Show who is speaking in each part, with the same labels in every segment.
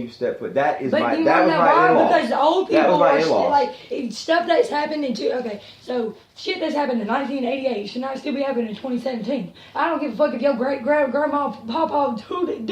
Speaker 1: step foot. That is
Speaker 2: but
Speaker 1: my.
Speaker 2: you
Speaker 1: That was
Speaker 2: know
Speaker 1: my
Speaker 2: why?
Speaker 1: in-laws.
Speaker 2: Because the old
Speaker 1: That was
Speaker 2: people
Speaker 1: my
Speaker 2: are
Speaker 1: in-laws.
Speaker 2: like stuff that's happened in so shit that's happened in 1988 should not still be happening in 2017. I don't give a fuck if your great grandma papa did it.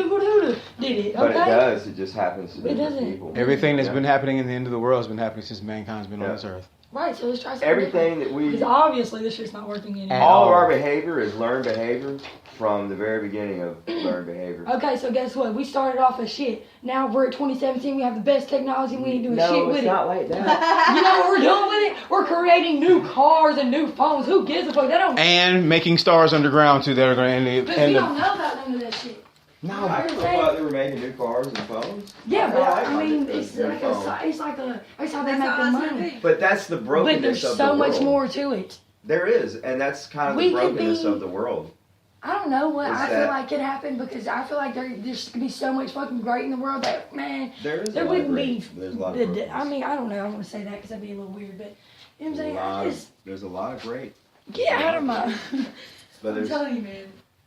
Speaker 1: But it
Speaker 2: Okay.
Speaker 1: does. It just happens to different
Speaker 2: doesn't.
Speaker 1: people.
Speaker 3: Everything that's been happening in the end of the world has been happening since mankind's been on this earth.
Speaker 2: Right. So let's try something.
Speaker 1: Everything that we.
Speaker 2: Because obviously this shit's not working anymore.
Speaker 1: All of our behavior is learned behavior from the very beginning of learned behavior.
Speaker 2: Okay, so guess what? We started off as shit. Now we're at 2017. We have the best technology. We ain't doing shit with it.
Speaker 1: No, it's not like that.
Speaker 2: You know what we're doing with it? We're creating new cars and new phones. Who gives a fuck? They don't.
Speaker 3: And making stars underground too that are going to end
Speaker 2: But we don't know about none of that shit.
Speaker 1: No, I didn't know they were making new cars and phones.
Speaker 2: Yeah, but
Speaker 1: I
Speaker 2: I mean,
Speaker 1: like
Speaker 2: it's like that's how they make
Speaker 4: how
Speaker 2: their
Speaker 4: it's
Speaker 2: money.
Speaker 1: But that's the
Speaker 2: But
Speaker 1: brokenness
Speaker 2: there's
Speaker 1: of the
Speaker 2: so
Speaker 1: world.
Speaker 2: much more to it.
Speaker 1: There is, and that's kind of
Speaker 2: We
Speaker 1: the
Speaker 2: could
Speaker 1: brokenness
Speaker 2: be-
Speaker 1: of the world.
Speaker 2: I don't know what
Speaker 1: Is
Speaker 2: I feel
Speaker 1: that-
Speaker 2: like could happen because I feel like there's gonna be so much fucking great in the world that man
Speaker 1: There is.
Speaker 2: there wouldn't be.
Speaker 1: There's a lot of brokenness.
Speaker 2: I mean, I don't know. I don't want to say that because that'd be a little weird, but you know what I'm saying? I just
Speaker 1: There's a lot of great,
Speaker 2: get out of my.
Speaker 1: but
Speaker 2: I'm
Speaker 1: there's
Speaker 2: telling you, man.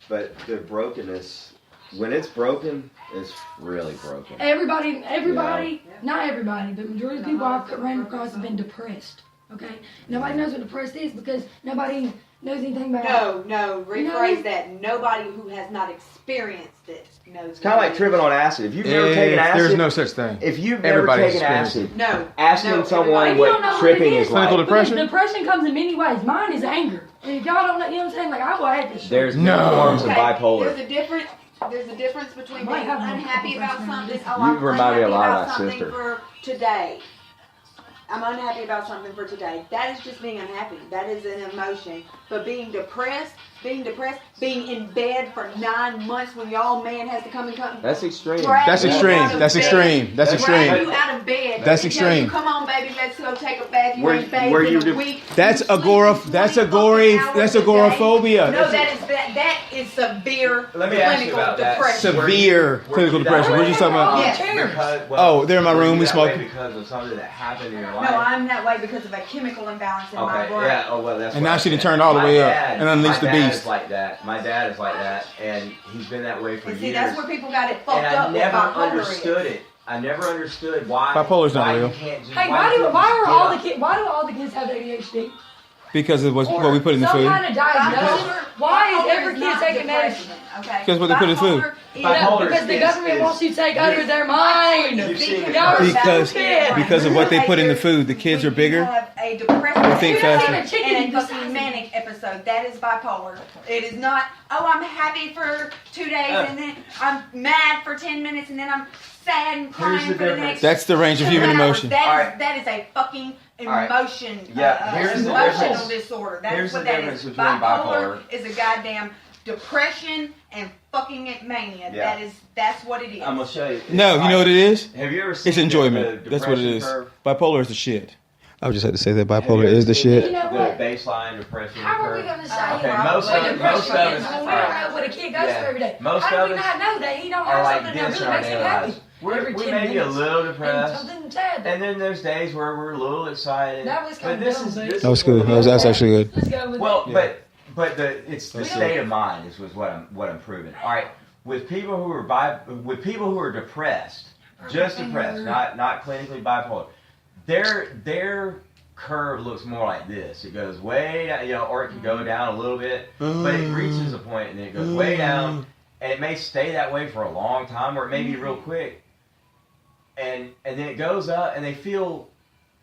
Speaker 1: but the brokenness. When it's broken, it's really broken.
Speaker 2: Everybody, not everybody, but majority of people I've ran across have been depressed. Okay, nobody knows what depressed is because nobody knows anything about.
Speaker 4: No, rephrase that. Nobody who has not experienced it knows.
Speaker 1: It's kind of like tripping on acid. If you've never taken acid,
Speaker 3: There's no such thing.
Speaker 1: if you've never
Speaker 3: Everybody's
Speaker 1: taken acid,
Speaker 4: No.
Speaker 1: asking someone
Speaker 2: You don't know
Speaker 1: what
Speaker 2: what it
Speaker 1: tripping
Speaker 2: is.
Speaker 1: is like.
Speaker 3: Clinical
Speaker 2: Because
Speaker 3: depression?
Speaker 2: depression comes in many ways. Mine is anger, and if y'all don't know, you know what I'm saying? Like I will have this shit.
Speaker 1: There's
Speaker 3: No.
Speaker 1: forms of
Speaker 4: Okay,
Speaker 1: bipolar.
Speaker 4: There's a difference between
Speaker 2: Might
Speaker 4: being
Speaker 2: have more
Speaker 4: unhappy about
Speaker 2: depression
Speaker 4: something.
Speaker 2: than
Speaker 4: Oh,
Speaker 1: You
Speaker 4: I'm
Speaker 1: remind me a
Speaker 4: unhappy
Speaker 1: lot of
Speaker 4: about
Speaker 1: my
Speaker 4: something
Speaker 1: sister.
Speaker 4: for today. I'm unhappy about something for today. That is just being unhappy. That is an emotion. But being depressed, being in bed for 9 months when your old man has to come and
Speaker 1: That's extreme.
Speaker 3: That's extreme. That's extreme. That's
Speaker 4: Drag
Speaker 3: extreme.
Speaker 4: you out of bed.
Speaker 3: That's
Speaker 4: and tell you,
Speaker 3: extreme.
Speaker 4: Come on, baby, let's go take a bath. You
Speaker 1: Where-
Speaker 4: ain't bathed
Speaker 1: where
Speaker 4: in
Speaker 1: you
Speaker 4: a
Speaker 1: do-
Speaker 4: week.
Speaker 3: That's
Speaker 4: You sleep
Speaker 3: agora.
Speaker 4: 20
Speaker 3: That's
Speaker 4: fucking
Speaker 3: agora.
Speaker 4: hours
Speaker 3: That's
Speaker 4: a day.
Speaker 3: agoraphobia.
Speaker 4: No, that is severe
Speaker 1: Let me ask you
Speaker 4: clinical
Speaker 1: about that.
Speaker 4: depression.
Speaker 3: Severe clinical depression. What are you talking about?
Speaker 4: Yes.
Speaker 1: Because,
Speaker 3: Oh, they're in my
Speaker 1: were
Speaker 3: room,
Speaker 1: you
Speaker 3: we
Speaker 1: that way
Speaker 3: smoking.
Speaker 1: because of something that happened in your
Speaker 4: No,
Speaker 1: life.
Speaker 4: I'm that way because of a chemical imbalance in my
Speaker 1: Okay,
Speaker 4: brain.
Speaker 1: yeah, oh well, that's
Speaker 3: And
Speaker 1: what
Speaker 3: now
Speaker 1: I
Speaker 3: she done
Speaker 1: said.
Speaker 3: turned all the
Speaker 1: My
Speaker 3: way up
Speaker 1: dad-
Speaker 3: and unleashed the
Speaker 1: My dad
Speaker 3: beast.
Speaker 1: is like that. My dad is like that, and he's been that way for
Speaker 4: And
Speaker 1: years.
Speaker 4: see, that's where people got it fucked
Speaker 1: and I
Speaker 4: up. with
Speaker 1: never
Speaker 4: bipolar
Speaker 1: understood
Speaker 4: is.
Speaker 1: it. I never understood why.
Speaker 3: Bipolar's not
Speaker 1: why
Speaker 3: real.
Speaker 1: You can't just,
Speaker 2: Hey,
Speaker 1: why you
Speaker 2: why
Speaker 1: can't
Speaker 2: do
Speaker 1: just
Speaker 2: all the
Speaker 1: get
Speaker 2: kids? Why do all the kids have ADHD?
Speaker 3: Because of what we put in the
Speaker 2: Some
Speaker 3: food.
Speaker 2: kind of diagnosis. Why is every kid
Speaker 4: not
Speaker 2: taking
Speaker 4: depression,
Speaker 2: medicine?
Speaker 4: Okay.
Speaker 3: Because what they put in food.
Speaker 4: Bipolar is-
Speaker 1: Bipolar
Speaker 2: Because the government wants you to take under their mind.
Speaker 1: You've seen it.
Speaker 2: Y'all are
Speaker 3: Because-
Speaker 2: stupid.
Speaker 3: because of what they put in the food. The kids are bigger.
Speaker 4: You have a depressive
Speaker 3: They think faster.
Speaker 4: and a fucking manic episode. That is bipolar. It is not, oh, I'm happy for 2 days and then I'm mad for 10 minutes and then I'm sad and crying
Speaker 1: the
Speaker 4: for the
Speaker 1: difference.
Speaker 4: next
Speaker 3: That's the range of
Speaker 4: 2
Speaker 3: human
Speaker 4: hours.
Speaker 3: emotion.
Speaker 4: That is a fucking
Speaker 1: right.
Speaker 4: emotion.
Speaker 1: Yeah, here's the
Speaker 4: emotional
Speaker 1: difference.
Speaker 4: disorder. That's
Speaker 1: Here's
Speaker 4: what
Speaker 1: the
Speaker 4: that
Speaker 1: difference
Speaker 4: is.
Speaker 1: between bipolar.
Speaker 4: is a goddamn depression and fucking mania.
Speaker 1: Yeah.
Speaker 4: That's what it is.
Speaker 1: I'm gonna show you.
Speaker 3: No, you know what it is?
Speaker 1: Have you ever seen
Speaker 3: It's enjoyment.
Speaker 1: the
Speaker 3: That's what it
Speaker 1: depression
Speaker 3: is.
Speaker 1: curve?
Speaker 3: Bipolar is the shit. I just had to say that
Speaker 1: Have
Speaker 3: bipolar
Speaker 1: you ever
Speaker 3: is the
Speaker 1: seen
Speaker 3: shit.
Speaker 2: You know
Speaker 1: the
Speaker 2: what?
Speaker 1: baseline depression
Speaker 2: How are we
Speaker 1: curve?
Speaker 2: going to say
Speaker 1: Okay,
Speaker 2: what
Speaker 1: most of
Speaker 2: depression
Speaker 1: us-
Speaker 2: is when we don't know what a kid goes
Speaker 1: Yeah.
Speaker 2: through every day?
Speaker 1: Most
Speaker 2: How do
Speaker 1: of
Speaker 2: we
Speaker 1: us
Speaker 2: not know that he don't
Speaker 1: are
Speaker 2: have
Speaker 1: like
Speaker 2: something that
Speaker 1: this
Speaker 2: really
Speaker 1: in our
Speaker 2: makes him
Speaker 1: daily
Speaker 2: happy?
Speaker 1: lives. We
Speaker 2: Every
Speaker 1: may
Speaker 2: 10
Speaker 1: be a
Speaker 2: minutes.
Speaker 1: little
Speaker 2: And
Speaker 1: depressed,
Speaker 2: something sad.
Speaker 1: and then there's days where we're a little excited.
Speaker 2: That was kinda
Speaker 1: but this
Speaker 2: dumb,
Speaker 1: is
Speaker 2: but-
Speaker 1: this
Speaker 3: That was
Speaker 1: is
Speaker 3: good.
Speaker 1: what
Speaker 3: That's actually good.
Speaker 2: Let's go with
Speaker 1: Well,
Speaker 2: it.
Speaker 1: but it's the
Speaker 3: That's
Speaker 1: state
Speaker 3: good.
Speaker 1: of mind is what I'm proving. All right, with people who are depressed, just depressed, not clinically bipolar, their curve looks more like this. It goes way down, or it can go down a little bit, but it reaches a point and then it goes way down, and it may stay that way for a long time, or it may be real quick, and then it goes up, and they feel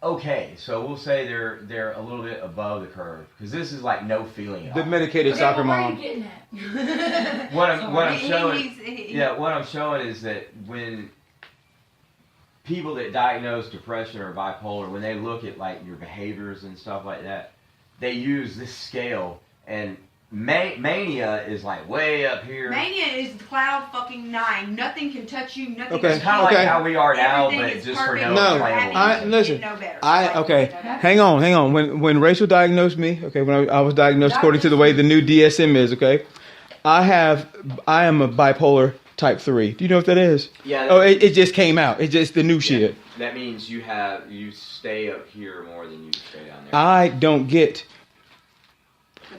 Speaker 1: okay. So we'll say they're a little bit above the curve because this is like no feeling at
Speaker 3: The
Speaker 1: all.
Speaker 3: medicated
Speaker 2: Okay,
Speaker 3: soccer
Speaker 2: well, where are
Speaker 3: mom.
Speaker 2: you getting at?
Speaker 1: What I'm
Speaker 4: He-
Speaker 1: showing.
Speaker 4: he's-
Speaker 1: Yeah, what I'm showing is that when people that diagnose depression or bipolar, when they look at like your behaviors and stuff like that, they use this scale, and mania is like way up here.
Speaker 4: Mania is cloud fucking 9. Nothing can touch you. Nothing
Speaker 3: Okay,
Speaker 1: It's
Speaker 4: can
Speaker 1: kind of
Speaker 3: okay.
Speaker 1: like how we are now,
Speaker 4: Everything
Speaker 1: but
Speaker 4: is
Speaker 1: just for
Speaker 4: perfect.
Speaker 1: no
Speaker 3: No,
Speaker 1: explainable
Speaker 3: I
Speaker 1: reason.
Speaker 3: listen.
Speaker 4: No better.
Speaker 3: Okay,
Speaker 4: No better.
Speaker 3: hang on. When Rachel diagnosed me, okay, when I was diagnosed according to the way the new DSM is, okay, I am a bipolar type 3. Do you know what that is?
Speaker 1: Yeah.
Speaker 3: Oh, it just came out. It's just the new shit.
Speaker 1: That means you stay up here more than you stay down there.
Speaker 3: I don't get.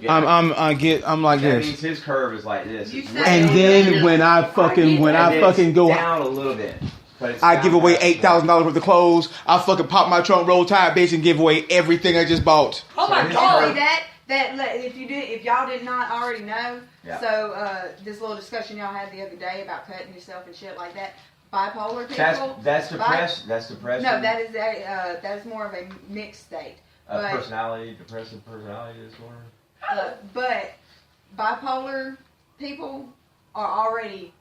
Speaker 1: Yeah.
Speaker 3: I'm like
Speaker 1: That
Speaker 3: this.
Speaker 1: means his curve is like this.
Speaker 4: You
Speaker 1: It's
Speaker 4: say-
Speaker 1: way
Speaker 3: And then when I
Speaker 1: and then
Speaker 3: fucking go
Speaker 1: down a little bit. But it's
Speaker 3: I give
Speaker 1: found
Speaker 3: away
Speaker 1: out.
Speaker 3: $8,000 worth of clothes. I fucking pop my trunk, roll tide, bitch, and give away everything I just bought.
Speaker 2: Oh my
Speaker 1: So
Speaker 2: god.
Speaker 4: See that if y'all did not already know,
Speaker 1: Yeah.
Speaker 4: so this little discussion y'all had the other day about cutting yourself and shit like that. Bipolar people.
Speaker 1: That's depression. That's depression.
Speaker 4: No, that is more of a mixed state. But
Speaker 1: personality, depressive personality disorder.
Speaker 4: but bipolar people are already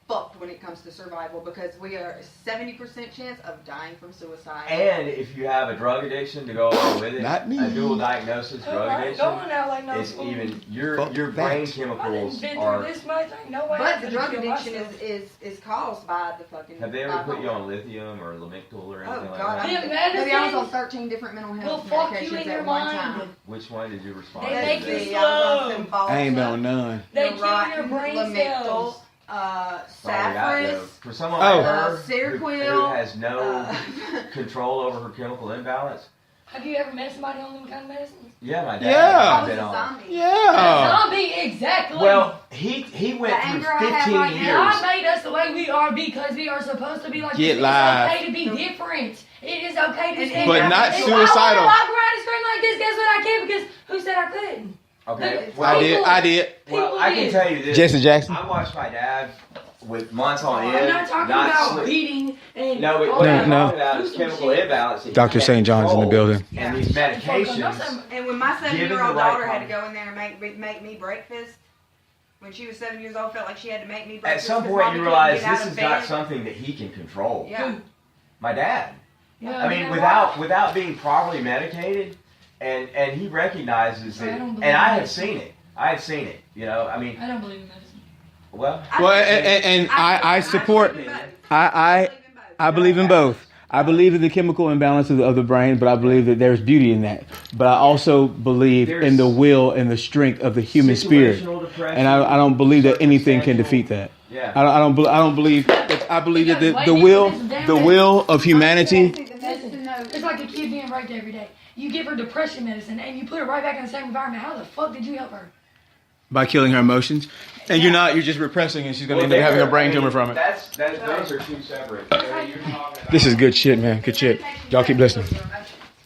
Speaker 4: fucked when it comes to survival because we are a 70% chance of dying from suicide.
Speaker 1: And if you have a drug addiction to go along with it,
Speaker 3: Not me.
Speaker 1: a dual diagnosis drug
Speaker 2: Alright,
Speaker 1: addiction,
Speaker 2: going out like no
Speaker 1: it's
Speaker 2: fool.
Speaker 1: even your
Speaker 3: Fuck
Speaker 1: brain
Speaker 3: that.
Speaker 2: I didn't
Speaker 1: chemicals
Speaker 2: been
Speaker 1: are.
Speaker 2: through this much. Ain't no way.
Speaker 4: But
Speaker 2: I'm
Speaker 4: the
Speaker 2: gonna
Speaker 4: drug
Speaker 2: kill
Speaker 4: addiction
Speaker 2: myself.
Speaker 4: is caused by the fucking.
Speaker 1: Have they ever put you
Speaker 4: bipolar.
Speaker 1: on lithium or Lamictal or anything
Speaker 4: Oh
Speaker 1: like
Speaker 4: God!
Speaker 1: that?
Speaker 2: Yeah,
Speaker 4: Maybe I was on
Speaker 2: medicine
Speaker 4: 13 different mental
Speaker 2: will
Speaker 4: health
Speaker 2: fuck you
Speaker 4: medications
Speaker 2: in your
Speaker 4: at one
Speaker 2: mind.
Speaker 4: time.
Speaker 1: Which one did you respond
Speaker 2: They
Speaker 1: to?
Speaker 2: make
Speaker 1: this?
Speaker 2: you
Speaker 4: I was on
Speaker 2: slow.
Speaker 3: I ain't been on none.
Speaker 2: They kill your brain cells.
Speaker 1: That's all we got, though.
Speaker 4: Saffris,
Speaker 1: For someone
Speaker 3: Oh.
Speaker 1: like her who
Speaker 4: Seroquel,
Speaker 1: has no control over her chemical imbalance.
Speaker 2: Have you ever met somebody on them kind of medicines?
Speaker 1: Yeah, my dad.
Speaker 3: Yeah.
Speaker 1: I've
Speaker 4: I was
Speaker 1: been
Speaker 4: a
Speaker 1: on.
Speaker 4: zombie.
Speaker 3: Yeah.
Speaker 2: Zombie, exactly.
Speaker 1: Well, he went
Speaker 4: The
Speaker 1: through
Speaker 4: anger I have
Speaker 1: 15
Speaker 4: right
Speaker 1: years.
Speaker 4: now,
Speaker 2: God made us the way we are because we are supposed to be like
Speaker 3: Get
Speaker 2: this.
Speaker 3: live.
Speaker 2: It's okay to be different. It is okay to stand
Speaker 3: But
Speaker 2: out.
Speaker 3: not
Speaker 2: If
Speaker 3: suicidal.
Speaker 2: I want to walk around and scream like this, guess what I can? Because who said I couldn't?
Speaker 1: Okay.
Speaker 2: Look,
Speaker 1: Well,
Speaker 3: I did.
Speaker 1: well, I can
Speaker 2: did.
Speaker 1: tell you this.
Speaker 3: Jason Jackson.
Speaker 1: I watched my dad with months on end.
Speaker 2: I'm not talking about
Speaker 1: sleep.
Speaker 2: beating and
Speaker 1: No, but
Speaker 2: all
Speaker 1: what
Speaker 2: that.
Speaker 1: I'm
Speaker 3: No.
Speaker 1: talking about is chemical imbalance. that you
Speaker 3: Dr.
Speaker 1: can't
Speaker 3: St. John's in the
Speaker 1: control.
Speaker 3: building.
Speaker 1: And these medications.
Speaker 4: And when my
Speaker 1: Given
Speaker 4: 7-year-old
Speaker 1: the right
Speaker 4: daughter had to
Speaker 1: com-
Speaker 4: go in there and make me breakfast, when she was 7 years old, felt like she had to make me
Speaker 1: At
Speaker 4: breakfast.
Speaker 1: some
Speaker 4: 'cause
Speaker 1: point,
Speaker 4: Mommy
Speaker 1: you
Speaker 4: couldn't
Speaker 1: realize
Speaker 4: get out
Speaker 1: this
Speaker 4: of
Speaker 1: is not
Speaker 4: bed.
Speaker 1: something that he can control.
Speaker 4: Yeah.
Speaker 1: My dad.
Speaker 2: Well,
Speaker 1: I mean,
Speaker 2: you know
Speaker 1: without being properly medicated, and he recognizes
Speaker 2: I
Speaker 1: it,
Speaker 2: don't believe
Speaker 1: and I
Speaker 2: in
Speaker 1: have seen it. I have seen it. You know, I mean,
Speaker 2: I don't believe in medicine.
Speaker 1: well,
Speaker 3: Well, and I support. I believe in both. I believe in the chemical imbalance of the brain, but I believe that there's beauty in that. But I also believe in the will and the strength of the human spirit,
Speaker 1: situational depression,
Speaker 3: and I don't believe that anything can defeat that.
Speaker 1: Yeah.
Speaker 3: I don't believe. I believe that the will of humanity.
Speaker 2: It's like a kid being raped every day. You give her depression medicine and you put her right back in the same environment. How the fuck did you help her?
Speaker 3: By killing her emotions, and you're just repressing, and she's gonna end up having a brain tumor from it.
Speaker 1: Those are two separate. You're talking about-
Speaker 3: This is good shit, man. Good shit. Y'all keep listening.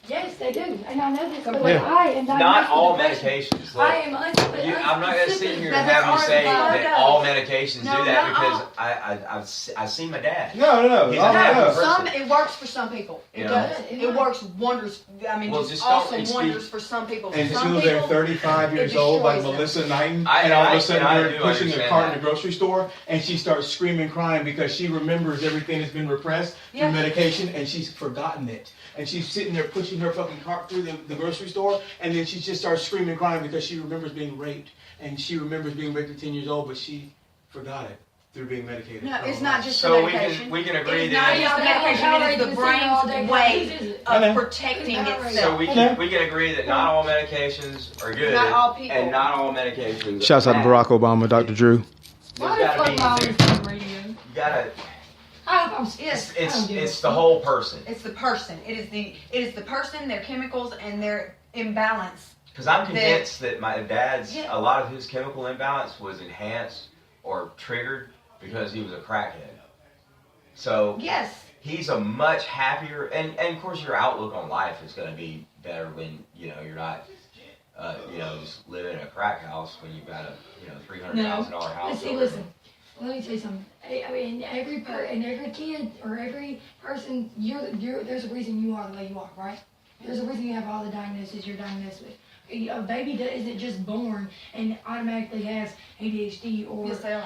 Speaker 2: Yes, they do, and I know this. But
Speaker 3: Yeah.
Speaker 2: I am
Speaker 1: Not
Speaker 2: diagnosed
Speaker 1: all
Speaker 2: with depression.
Speaker 1: medications. Look,
Speaker 2: I am
Speaker 1: I'm not going to sit here and
Speaker 4: That's
Speaker 1: have you say
Speaker 4: already
Speaker 1: that
Speaker 4: found
Speaker 1: all
Speaker 4: out.
Speaker 1: medications
Speaker 4: No,
Speaker 1: do that
Speaker 4: not
Speaker 1: because I've seen my dad.
Speaker 3: No.
Speaker 1: He's a happy person.
Speaker 5: Some it works for some people. It
Speaker 1: You know?
Speaker 5: does. It works wonders. I mean,
Speaker 1: Well,
Speaker 5: just
Speaker 1: just don't
Speaker 5: awesome
Speaker 1: excuse-
Speaker 5: wonders for some people. For
Speaker 3: Until
Speaker 5: some
Speaker 3: they're
Speaker 5: people,
Speaker 3: 35
Speaker 5: it
Speaker 3: years old, like
Speaker 5: destroys them.
Speaker 3: Melissa Knighton,
Speaker 1: I-
Speaker 3: and all of
Speaker 1: I-
Speaker 3: a sudden
Speaker 1: and I
Speaker 3: they're
Speaker 1: do
Speaker 3: pushing the
Speaker 1: understand
Speaker 3: cart in
Speaker 1: that.
Speaker 3: the grocery store, and she starts screaming, crying because she remembers everything that's been repressed
Speaker 2: Yeah.
Speaker 3: through medication, and she's forgotten it. And she's sitting there pushing her fucking cart through the grocery store, and then she just starts screaming, crying because she remembers being raped, and she remembers being raped at 10 years old, but she forgot it through being medicated.
Speaker 4: No, it's not just
Speaker 1: So
Speaker 4: the
Speaker 1: we
Speaker 4: medication.
Speaker 1: can agree
Speaker 4: It's not
Speaker 1: that.
Speaker 4: just the medication. It is the brain's way
Speaker 3: I know.
Speaker 4: of protecting
Speaker 1: So
Speaker 4: itself.
Speaker 1: we can agree that not all medications are good,
Speaker 5: Not all people.
Speaker 1: and not all medications.
Speaker 3: Shouts out to
Speaker 1: are
Speaker 3: Barack Obama, Dr. Drew.
Speaker 2: Why
Speaker 1: There's
Speaker 2: the
Speaker 1: gotta
Speaker 2: fuck
Speaker 1: be-
Speaker 2: am I always on the radio?
Speaker 1: You gotta.
Speaker 2: I hope I'm
Speaker 4: Yes,
Speaker 2: I don't give a
Speaker 1: It's the
Speaker 2: fuck.
Speaker 1: whole person.
Speaker 4: It's the person. It is the person, their chemicals, and their imbalance.
Speaker 1: Because I'm convinced that my dad's,
Speaker 4: Yeah.
Speaker 1: a lot of his chemical imbalance was enhanced or triggered because he was a crackhead. So
Speaker 4: Yes.
Speaker 1: he's a much happier, and of course your outlook on life is going to be better when, you're not, just living in a crack house when you've got a, $300,000 house.
Speaker 2: But see, listen. Let me tell you something. I mean, every kid or every person, there's a reason you are the way you are, right? There's a reason you have all the diagnoses you're diagnosed with. A baby isn't just born and automatically has ADHD or.
Speaker 4: Yes, they are.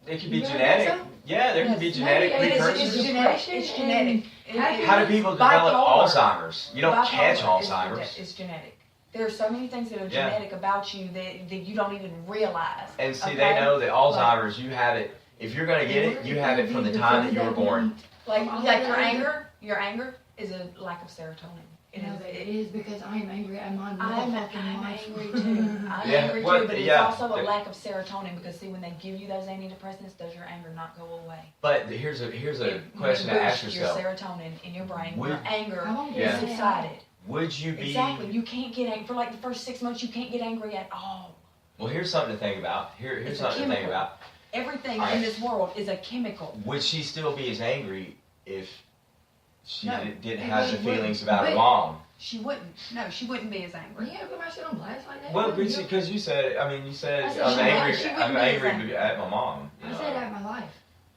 Speaker 1: It could be
Speaker 2: You don't
Speaker 1: genetic.
Speaker 2: think so?
Speaker 1: Yeah, there could be
Speaker 2: Yes,
Speaker 1: genetic
Speaker 2: maybe it's
Speaker 1: precursors.
Speaker 2: genetic.
Speaker 4: It's genetic.
Speaker 1: How do people develop
Speaker 5: Bipolar.
Speaker 1: Alzheimer's? You don't catch
Speaker 5: Bipolar is
Speaker 1: Alzheimer's.
Speaker 5: It's genetic. There are so many things that are
Speaker 1: Yeah.
Speaker 5: genetic about you that you don't even realize.
Speaker 1: And see,
Speaker 5: okay?
Speaker 1: they know that Alzheimer's, you have it, if you're going to get it, you have it from the time that you were born.
Speaker 5: Like your anger is a lack of serotonin. It
Speaker 2: No,
Speaker 5: is.
Speaker 2: but it is because I am angry at my
Speaker 5: I'm
Speaker 2: motherfucking life.
Speaker 5: angry too. I'm
Speaker 1: Yeah,
Speaker 5: angry
Speaker 1: well,
Speaker 5: too, but it's
Speaker 1: yeah.
Speaker 5: also a lack of serotonin because see, when they give you those antidepressants, does your anger not go away?
Speaker 1: But here's a
Speaker 5: It
Speaker 1: question to ask
Speaker 5: boosts
Speaker 1: yourself.
Speaker 5: your serotonin in your brain.
Speaker 1: Would-
Speaker 5: Your anger
Speaker 2: I won't
Speaker 1: Yeah.
Speaker 5: is
Speaker 2: get
Speaker 5: subsided.
Speaker 1: Would you be...
Speaker 5: Exactly. You can't get angry for like the first 6 months. You can't get angry at all.
Speaker 1: Well, here's something to think about. Here's
Speaker 5: It's a
Speaker 1: something to think
Speaker 5: chemical.
Speaker 1: about.
Speaker 5: Everything
Speaker 1: All right.
Speaker 5: in this world is a chemical.
Speaker 1: Would she still be as angry if she
Speaker 5: No,
Speaker 1: didn't
Speaker 5: it
Speaker 1: have the
Speaker 5: really
Speaker 1: feelings
Speaker 5: wouldn't.
Speaker 1: about her
Speaker 2: But-
Speaker 1: mom.
Speaker 5: She wouldn't. No, she wouldn't be as angry.
Speaker 2: You gotta put my shit on blast like that.
Speaker 1: Well,
Speaker 2: You-
Speaker 1: because you said, I mean, you said
Speaker 2: I said
Speaker 1: I'm
Speaker 2: she wouldn't-
Speaker 1: angry.
Speaker 5: she wouldn't
Speaker 1: I'm
Speaker 5: be as
Speaker 1: angry
Speaker 5: angry.
Speaker 1: at my mom. You
Speaker 2: I
Speaker 1: know?
Speaker 2: said at my life.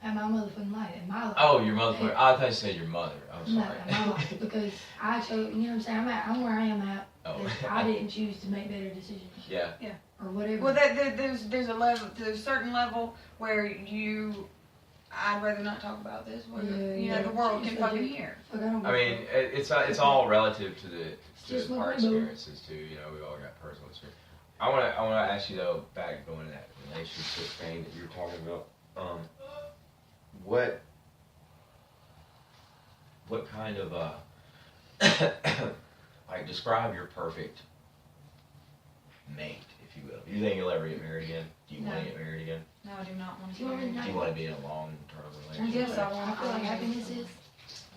Speaker 2: At my motherfucking life. At my life.
Speaker 1: Oh, your mother. I thought you said your mother. I'm
Speaker 2: No,
Speaker 1: sorry.
Speaker 2: at my life. Because I chose, you know what I'm saying? I'm where I am at.
Speaker 1: Oh.
Speaker 2: I didn't choose to make better decisions.
Speaker 1: Yeah.
Speaker 2: Or whatever.
Speaker 5: Well, there's a level, there's a certain level where I'd rather not talk about this. Where the world can fucking hear.
Speaker 2: Fuck, I don't
Speaker 1: I mean,
Speaker 2: give a
Speaker 1: it's all relative to
Speaker 2: just
Speaker 1: our
Speaker 2: my
Speaker 1: experiences too. You know, we all got personal experience. I wanna ask you though, back going to that relationship thing that you were talking about. What kind of like describe your perfect mate, if you will. Do you think you'll ever get married again? Do you want
Speaker 5: No.
Speaker 1: to get married again?
Speaker 5: No, I do not want to
Speaker 2: Do you want me to
Speaker 1: Do you want to be in a long-term
Speaker 2: fuck.
Speaker 1: relationship?
Speaker 5: Yes, I want-
Speaker 2: I feel like happiness is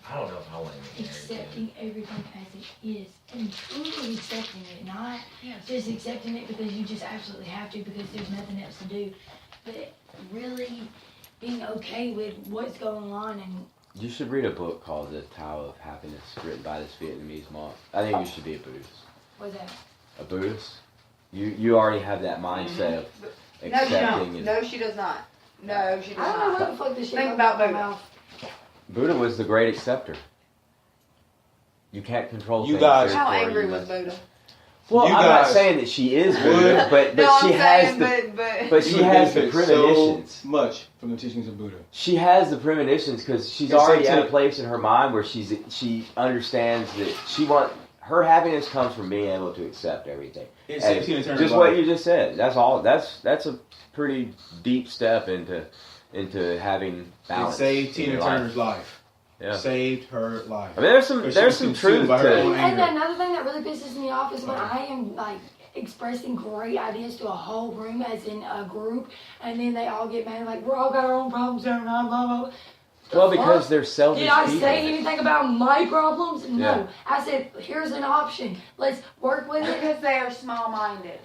Speaker 1: I don't know if I want to get married again.
Speaker 2: accepting everything as it is. And truly accepting it. Not
Speaker 5: Yes.
Speaker 2: just accepting it because you just absolutely have to because there's nothing else to do. But really being okay with what's going on and
Speaker 6: You should read a book called The Tao of Happiness, written by this Vietnamese monk. I think you should be a Buddhist.
Speaker 2: what's that?
Speaker 6: A Buddhist? You already have that mindset of
Speaker 4: No, she don't.
Speaker 6: accepting. And
Speaker 4: No, she does not. No, she does
Speaker 2: I don't know
Speaker 4: not.
Speaker 2: what the fuck this shit
Speaker 4: Think
Speaker 2: comes
Speaker 4: about
Speaker 2: out my
Speaker 4: Buddha.
Speaker 2: mouth.
Speaker 6: Buddha was the great acceptor. You can't control
Speaker 3: You
Speaker 6: things.
Speaker 3: guys-
Speaker 4: How
Speaker 6: therefore
Speaker 4: angry
Speaker 6: you
Speaker 4: was
Speaker 6: must-
Speaker 4: Buddha?
Speaker 6: Well,
Speaker 3: You
Speaker 6: I'm not
Speaker 3: guys
Speaker 6: saying that she is Buddha, but
Speaker 4: No,
Speaker 6: she
Speaker 4: I'm
Speaker 6: has
Speaker 4: saying,
Speaker 6: the
Speaker 4: but
Speaker 6: she
Speaker 3: You would
Speaker 6: has the
Speaker 3: benefit
Speaker 6: premonitions.
Speaker 3: so much from the teachings of Buddha.
Speaker 6: She has the premonitions because she's
Speaker 3: It's
Speaker 6: already
Speaker 3: like
Speaker 6: at a
Speaker 3: to-
Speaker 6: place in her mind where she understands that her happiness comes from being able to accept everything.
Speaker 3: It's
Speaker 6: And
Speaker 3: 16 eternal
Speaker 6: just
Speaker 3: life.
Speaker 6: what you just said. That's all. That's a pretty deep step into having
Speaker 3: It
Speaker 6: balance.
Speaker 3: saved
Speaker 6: in
Speaker 3: Tina
Speaker 6: your life.
Speaker 3: Turner's life.
Speaker 6: Yeah.
Speaker 3: Saved her life.
Speaker 6: I mean, there's some
Speaker 3: But she
Speaker 6: there's
Speaker 3: was
Speaker 6: some
Speaker 3: consumed
Speaker 6: truth
Speaker 3: by her
Speaker 6: to
Speaker 3: own
Speaker 6: it.
Speaker 2: And
Speaker 3: anger.
Speaker 2: another thing that really pisses me off is when I am like expressing great ideas to a whole room, as in a group, and then they all get mad like we're all got our own problems, don't we? Blah blah blah.
Speaker 6: Well, because they're selfish
Speaker 2: Did I
Speaker 6: people.
Speaker 2: say anything about my problems? No.
Speaker 6: Yeah.
Speaker 2: I said here's an option. Let's work with it.
Speaker 4: because they are small-minded.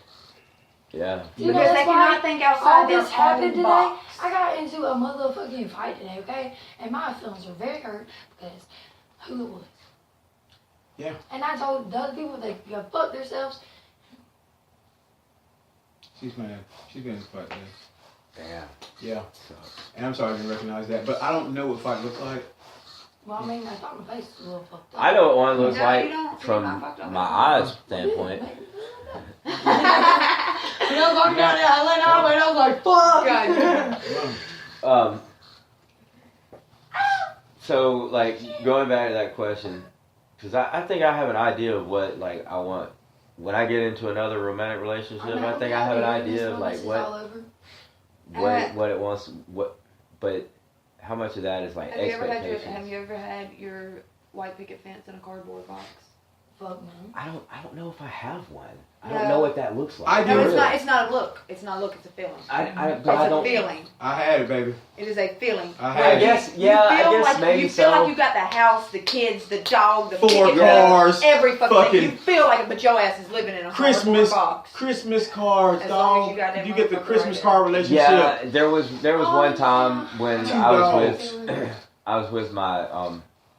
Speaker 6: Yeah.
Speaker 2: You know,
Speaker 4: Because they
Speaker 2: that's
Speaker 4: cannot
Speaker 2: why
Speaker 4: think
Speaker 2: all
Speaker 4: outside their
Speaker 2: this happened
Speaker 4: own
Speaker 2: today.
Speaker 4: box.
Speaker 2: I got into a motherfucking fight today, okay? And my feelings were very hurt because who it was.
Speaker 3: Yeah.
Speaker 2: And I told the other people they could go fuck themselves.
Speaker 3: She's mad. She's been in this fight today.
Speaker 6: Yeah.
Speaker 3: Yeah.
Speaker 6: Sucks.
Speaker 3: And I'm sorry I didn't recognize that. But I don't know what fight looks like.
Speaker 2: Well, I mean, I thought my face was a little fucked up.
Speaker 6: I know what one looks
Speaker 4: No,
Speaker 6: like
Speaker 4: you don't.
Speaker 6: from
Speaker 4: You're not fucked up.
Speaker 6: my eyes standpoint.
Speaker 2: You know, walking down the island, I was like, fuck!
Speaker 6: Um. So, like, going back to that question, because I think I have an idea of what, like, I want. When I get into another romantic relationship, I think I have an idea of, like, what it wants, but how much of that is, like,
Speaker 4: Have you
Speaker 6: expectations?
Speaker 4: ever had your white picket fence in a cardboard box?
Speaker 2: Fuck no.
Speaker 6: I don't know if I have one. I
Speaker 4: No.
Speaker 6: don't know what that looks like.
Speaker 3: I do.
Speaker 4: No, it's
Speaker 3: really?
Speaker 4: not. It's not a look. It's not a look. It's a feeling.
Speaker 6: But
Speaker 4: It's
Speaker 6: I
Speaker 4: a
Speaker 6: don't.
Speaker 4: feeling.
Speaker 3: I had it, baby.
Speaker 4: It is a feeling.
Speaker 3: I
Speaker 4: Where
Speaker 3: had
Speaker 6: guess-
Speaker 4: you
Speaker 6: yeah, I
Speaker 4: feel
Speaker 6: guess
Speaker 4: like,
Speaker 6: maybe
Speaker 4: you feel
Speaker 6: so.
Speaker 4: like you got the house, the kids, the dog, the
Speaker 3: 4
Speaker 4: picket
Speaker 3: cars,
Speaker 4: fence, every fucking thing. You
Speaker 3: fucking
Speaker 4: feel like but your ass is living in a
Speaker 3: Christmas
Speaker 4: cardboard box.
Speaker 3: Christmas cards,
Speaker 4: As long as
Speaker 3: dog.
Speaker 4: you got that
Speaker 3: You get the
Speaker 4: motherfucker
Speaker 3: Christmas
Speaker 4: right
Speaker 3: card relationship.
Speaker 6: Yeah, there was
Speaker 2: Oh,
Speaker 6: one time when
Speaker 3: Two
Speaker 6: I was
Speaker 3: dogs.
Speaker 6: with I was with my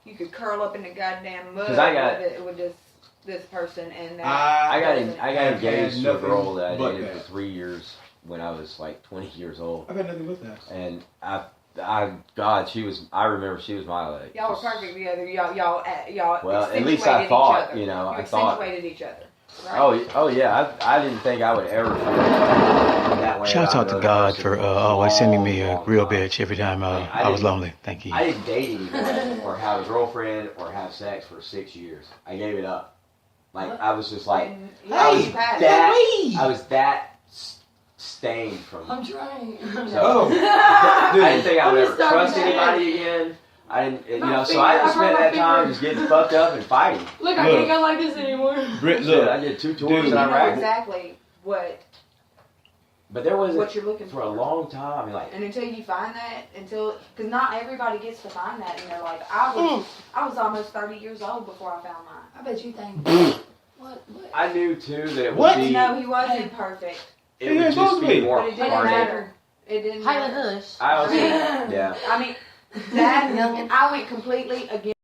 Speaker 4: You could curl up in the goddamn mud
Speaker 6: 'Cause I got-
Speaker 4: with this person and that.
Speaker 6: I got
Speaker 4: doesn't-
Speaker 6: I got
Speaker 3: I've
Speaker 6: engaged
Speaker 3: had
Speaker 6: to a
Speaker 3: nothing
Speaker 6: girl that I
Speaker 3: but
Speaker 6: dated
Speaker 3: that.
Speaker 6: for 3 years when I was like 20 years old,
Speaker 3: I've had nothing with that.
Speaker 6: and God, I remember she was my like.
Speaker 4: Y'all were
Speaker 6: just-
Speaker 4: perfect together. Y'all
Speaker 6: Well, at
Speaker 4: accentuated
Speaker 6: least I
Speaker 4: each
Speaker 6: thought,
Speaker 4: other.
Speaker 6: you know,
Speaker 4: You
Speaker 6: I thought.
Speaker 4: accentuated each other. Right?
Speaker 6: Oh yeah, I didn't think I would ever feel that way.
Speaker 7: Shouts
Speaker 6: about
Speaker 7: out to
Speaker 6: another
Speaker 7: God
Speaker 6: person
Speaker 7: for
Speaker 6: for a
Speaker 7: always sending me a
Speaker 6: long
Speaker 7: real
Speaker 6: time.
Speaker 7: bitch every time
Speaker 6: Like,
Speaker 7: I was
Speaker 6: didn't-
Speaker 7: lonely. Thank you.
Speaker 6: I didn't date anyone or have a girlfriend or have sex for 6 years. I gave it up. Like I was just like
Speaker 4: And
Speaker 6: I was
Speaker 4: you had
Speaker 6: that I was that stained from.
Speaker 2: I'm trying.
Speaker 6: So,
Speaker 3: Oh.
Speaker 6: I didn't think I would
Speaker 2: I'm
Speaker 6: ever
Speaker 2: just
Speaker 6: trust
Speaker 2: starting to-
Speaker 6: anybody again. I didn't, you
Speaker 2: My
Speaker 6: know. So
Speaker 2: finger-
Speaker 6: I just
Speaker 2: I
Speaker 6: spent
Speaker 2: broke
Speaker 6: that
Speaker 2: my
Speaker 6: time
Speaker 2: finger.
Speaker 6: just getting fucked up and fighting.
Speaker 2: Look, I can't go like this anymore.
Speaker 3: Brit,
Speaker 6: Shit,
Speaker 3: look.
Speaker 6: I did 2 tours
Speaker 3: Dude.
Speaker 6: in
Speaker 4: You know
Speaker 6: Iraq,
Speaker 4: exactly what
Speaker 6: but there was
Speaker 4: you're looking
Speaker 6: for a long time. Like
Speaker 4: And until you find that, because not everybody gets to find that in their life. I was almost 30 years old before I found mine.
Speaker 2: I bet you think. What?
Speaker 6: I knew too that it would
Speaker 3: What?
Speaker 6: be.
Speaker 4: No, he wasn't perfect,
Speaker 6: It
Speaker 3: He
Speaker 6: would
Speaker 3: ain't
Speaker 6: just
Speaker 3: supposed to
Speaker 6: be
Speaker 3: be.
Speaker 6: more
Speaker 4: but it didn't
Speaker 6: heartache.
Speaker 4: matter. It didn't matter.
Speaker 5: Hush.
Speaker 6: I also, yeah.
Speaker 4: I mean, That I went completely against.